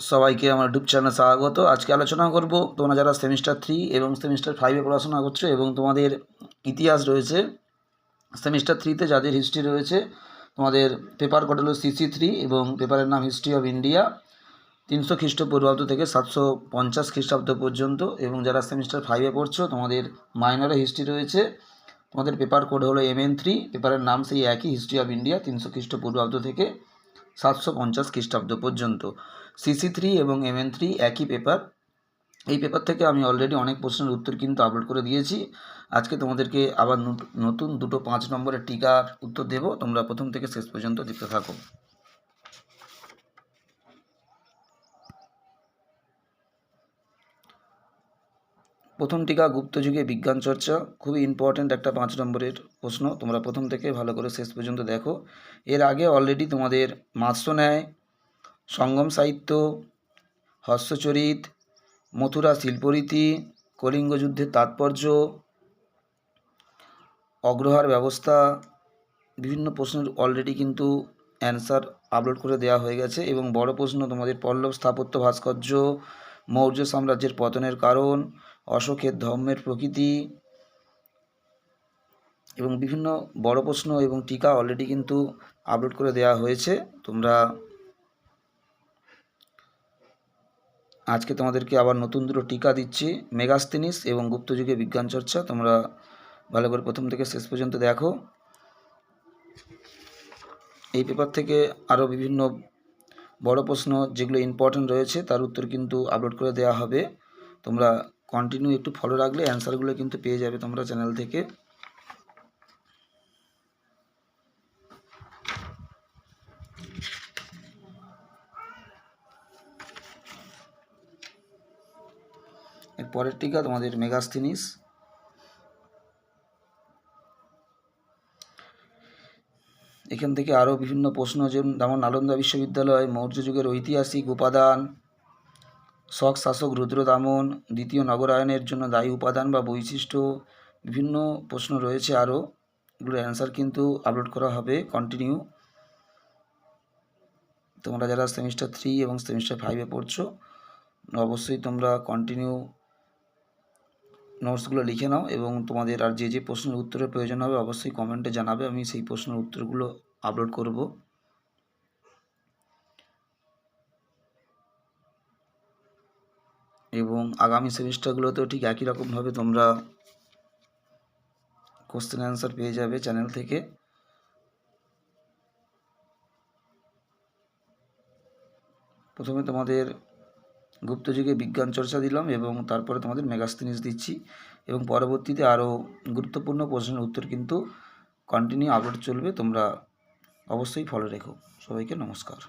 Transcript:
সবাইকে আমার ইউটিউব চ্যানেলে স্বাগত। আজকে আলোচনা করব তোমরা যারা সেমিস্টার 3 এবং সেমিস্টার 5-এ পড়াশোনা করছো এবং তোমাদের ইতিহাস রয়েছে, সেমিস্টার 3-তে যাদের হিস্ট্রি রয়েছে তোমাদের পেপার কোড হলো CC3 এবং পেপারের নাম হিস্ট্রি অফ ইন্ডিয়া 300 খ্রিস্টপূর্বাব্দ থেকে 750 খ্রিস্টাব্দ পর্যন্ত। এবং যারা সেমিস্টার 5-এ পড়ছো তোমাদের মাইনরে হিস্ট্রি রয়েছে, তোমাদের পেপার কোড হলো MN3, পেপারের নাম সেই একই হিস্ট্রি অফ ইন্ডিয়া 300 খ্রিস্টপূর্বাব্দ থেকে 750 খ্রিস্টাব্দ পর্যন্ত। CC3 এবং MN3 একই পেপার। এই পেপার থেকে আমি অলরেডি অনেক প্রশ্নের উত্তর কিন্তু আপলোড করে দিয়েছি। আজকে তোমাদেরকে আবার নতুন দুটো 5 নম্বরের টিকার উত্তর দেব, তোমরা প্রথম থেকে শেষ পর্যন্ত দেখতে থাকো। প্রথম টিকা গুপ্তযুগে বিজ্ঞান চর্চা, খুবই ইম্পর্ট্যান্ট একটা 5 নম্বরের প্রশ্ন, তোমরা প্রথম থেকে ভালো করে শেষ পর্যন্ত দেখো। এর আগে অলরেডি তোমাদের মাৎস্যন্যায়, সঙ্গম সাহিত্য, হর্ষচরিত, মথুরা শিল্পরীতি, কলিঙ্গ যুদ্ধের তাৎপর্য, অগ্রহার ব্যবস্থা, বিভিন্ন প্রশ্নের অলরেডি কিন্তু অ্যান্সার আপলোড করে দেওয়া হয়ে গেছে। এবং বড় প্রশ্ন তোমাদের পল্লব স্থাপত্য ভাস্কর্য, মৌর্য সাম্রাজ্যের পতনের কারণ, অশোকের ধর্মের প্রকৃতি এবং বিভিন্ন বড় প্রশ্ন এবং টিকা অলরেডি কিন্তু আপলোড করে দেওয়া হয়েছে। তোমরা আজকে তোমাদেরকে আবার নতুন দুটো টিকা দিচ্ছি, মেগাস্তিনিস এবং গুপ্তযুগে বিজ্ঞান চর্চা, তোমরা ভালো করে প্রথম থেকে শেষ পর্যন্ত দেখো। এই পেপার থেকে আরও বিভিন্ন বড় প্রশ্ন যেগুলো ইম্পর্ট্যান্ট রয়েছে তার উত্তর কিন্তু আপলোড করে দেওয়া হবে। তোমরা কন্টিনিউ একটু ফলো রাখলে অ্যান্সারগুলো কিন্তু পেয়ে যাবে তোমরা চ্যানেল থেকে। এর পরের টিকা তোমাদের মেগাস্তিনিস। এখান থেকে আরও বিভিন্ন প্রশ্ন, যেমন নালন্দা বিশ্ববিদ্যালয়, মৌর্য যুগের ঐতিহাসিক উপাদান, শক শাসক রুদ্রদামন, দ্বিতীয় নগরায়নের জন্য দায়ী উপাদান বা বৈশিষ্ট্য, বিভিন্ন প্রশ্ন রয়েছে আরও, এগুলো অ্যান্সার কিন্তু আপলোড করা হবে কন্টিনিউ। তোমরা যারা সেমিস্টার 3 এবং সেমিস্টার 5-এ পড়ছো অবশ্যই তোমরা কন্টিনিউ নোটসগুলো লিখে নাও এবং তোমাদের আর যে যে প্রশ্নের উত্তরের প্রয়োজন হবে অবশ্যই কমেন্টে জানাবে, আমি সেই প্রশ্নের উত্তরগুলো আপলোড করব। এবং আগামী সেমিস্টারগুলোতেও ঠিক একই রকমভাবে তোমরা কোশ্চেন অ্যান্সার পেয়ে যাবে চ্যানেল থেকে। প্রথমে তোমাদের গুপ্তযুগে বিজ্ঞান চর্চা দিলাম এবং তারপরে তোমাদের মেগাস্তিনিস দিচ্ছি এবং পরবর্তীতে আরও গুরুত্বপূর্ণ প্রশ্নের উত্তর কিন্তু কন্টিনিউ আপলোড চলবে, তোমরা অবশ্যই ফলো রেখো। সবাইকে নমস্কার।